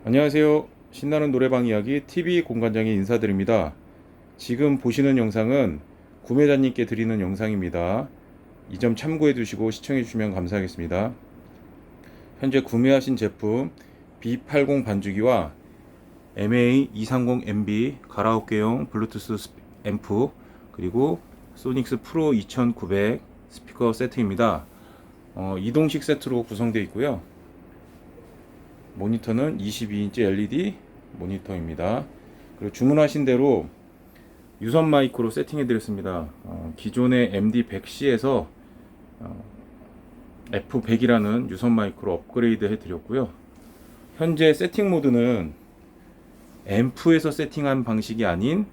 안녕하세요. 신나는 노래방 이야기 TV 공간장의 인사드립니다. 지금 보시는 영상은 구매자님께 드리는 영상입니다. 이 점 참고해 두시고 시청해 주시면 감사하겠습니다. 현재 구매하신 제품 B80 반주기와 MA230MB 가라오케용 블루투스 앰프 그리고 소닉스 프로 2900 스피커 세트입니다. 이동식 세트로 구성되어 있고요. 모니터는 22인치 LED 모니터입니다. 그리고 주문하신 대로 유선 마이크로 세팅해 드렸습니다. 기존의 MD100C에서 F100이라는 유선 마이크로 업그레이드 해 드렸고요. 현재 세팅 모드는 앰프에서 세팅한 방식이 아닌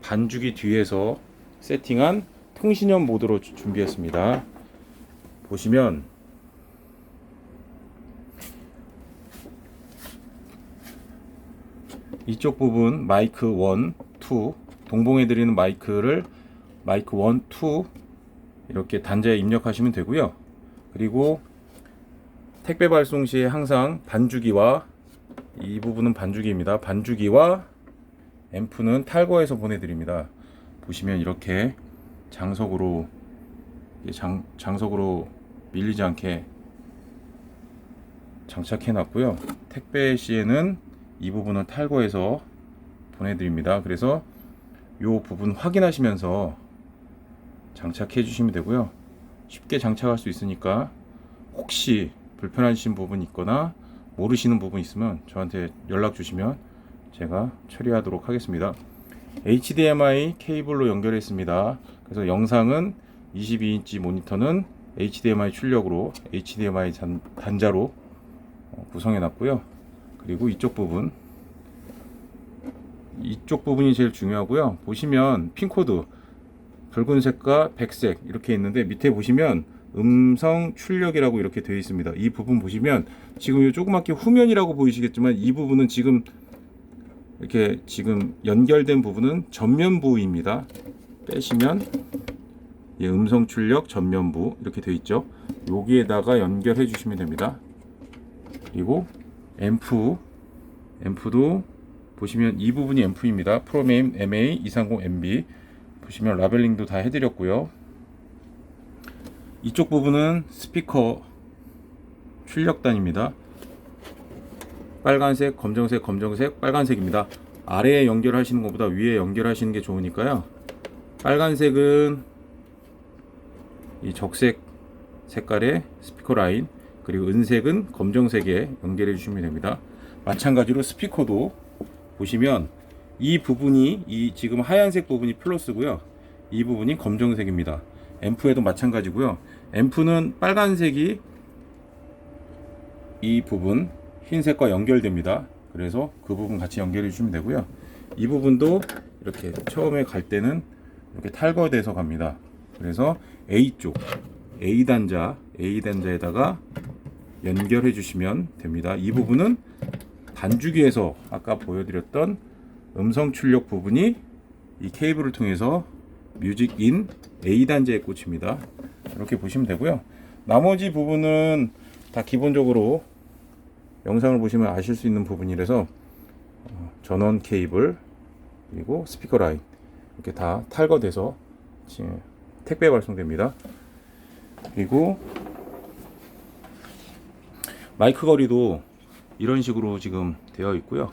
반주기 뒤에서 세팅한 통신형 모드로 준비했습니다. 보시면 이쪽 부분 마이크 1, 2 동봉해 드리는 마이크를 마이크 1, 2 이렇게 단자에 입력하시면 되고요. 그리고 택배 발송 시에 항상 반주기와 이 부분은 반주기입니다. 반주기와 앰프는 탈거해서 보내드립니다. 보시면 이렇게 장석으로 장석으로 밀리지 않게 장착해 놨고요. 택배 시에는 이 부분은 탈거해서 보내드립니다. 그래서 이 부분 확인하시면서 장착해 주시면 되고요. 쉽게 장착할 수 있으니까 혹시 불편하신 부분 있거나 모르시는 부분 있으면 저한테 연락 주시면 제가 처리하도록 하겠습니다. HDMI 케이블로 연결했습니다. 그래서 영상은 22인치 모니터는 HDMI 출력으로 HDMI 단자로 구성해 놨고요. 그리고 이쪽 부분이 제일 중요하고요. 보시면 핀코드 붉은색과 백색 이렇게 있는데 밑에 보시면 음성 출력이라고 이렇게 되어 있습니다. 이 부분 보시면 지금 이 조그맣게 후면이라고 보이시겠지만 이 부분은 지금 이렇게 지금 연결된 부분은 전면부입니다. 빼시면 음성 출력 전면부 이렇게 되어 있죠. 여기에다가 연결해 주시면 됩니다. 그리고 앰프도 보시면 이 부분이 앰프입니다. 프로메임 MA230MB 보시면 라벨링도 다 해드렸고요. 이쪽 부분은 스피커 출력단입니다. 빨간색, 검정색, 빨간색입니다. 아래에 연결하시는 것보다 위에 연결하시는 게 좋으니까요. 빨간색은 이 적색 색깔의 스피커 라인, 그리고 은색은 검정색에 연결해 주시면 됩니다. 마찬가지로 스피커도 보시면 이 부분이 이 지금 하얀색 부분이 플러스고요. 이 부분이 검정색입니다. 앰프에도 마찬가지고요. 앰프는 빨간색이 이 부분 흰색과 연결됩니다. 그래서 그 부분 같이 연결해 주시면 되고요. 이 부분도 이렇게 처음에 갈 때는 이렇게 탈거돼서 갑니다. 그래서 A쪽 A 단자에다가 연결해 주시면 됩니다. 이 부분은 반주기에서 아까 보여드렸던 음성 출력 부분이 이 케이블을 통해서 뮤직 인 A단자에 꽂힙니다. 이렇게 보시면 되고요. 나머지 부분은 다 기본적으로 영상을 보시면 아실 수 있는 부분이라서 전원 케이블 그리고 스피커 라인 이렇게 다 탈거돼서 택배 발송됩니다. 그리고 마이크 거리도 이런 식으로 지금 되어 있고요.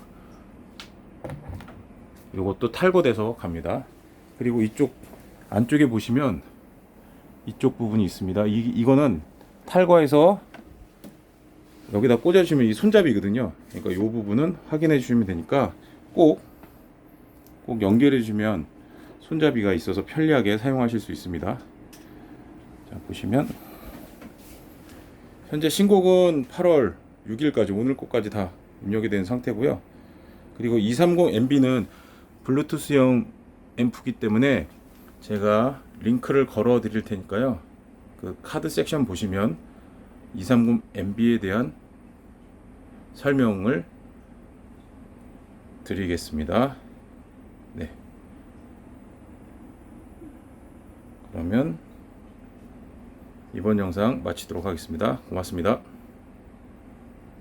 이것도 탈거돼서 갑니다. 그리고 이쪽 안쪽에 보시면 이쪽 부분이 있습니다. 이거는 탈거해서 여기다 꽂아주시면 이 손잡이거든요. 그러니까 이 부분은 확인해 주시면 되니까 꼭 연결해 주시면 손잡이가 있어서 편리하게 사용하실 수 있습니다. 자, 보시면 현재 신곡은 8월 6일까지 오늘 것까지 다 입력이 된 상태고요. 그리고 230MB는 블루투스형 앰프기 때문에 제가 링크를 걸어 드릴 테니까요. 그 카드 섹션 보시면 230MB에 대한 설명을 드리겠습니다. 네. 그러면 이번 영상 마치도록 하겠습니다. 고맙습니다.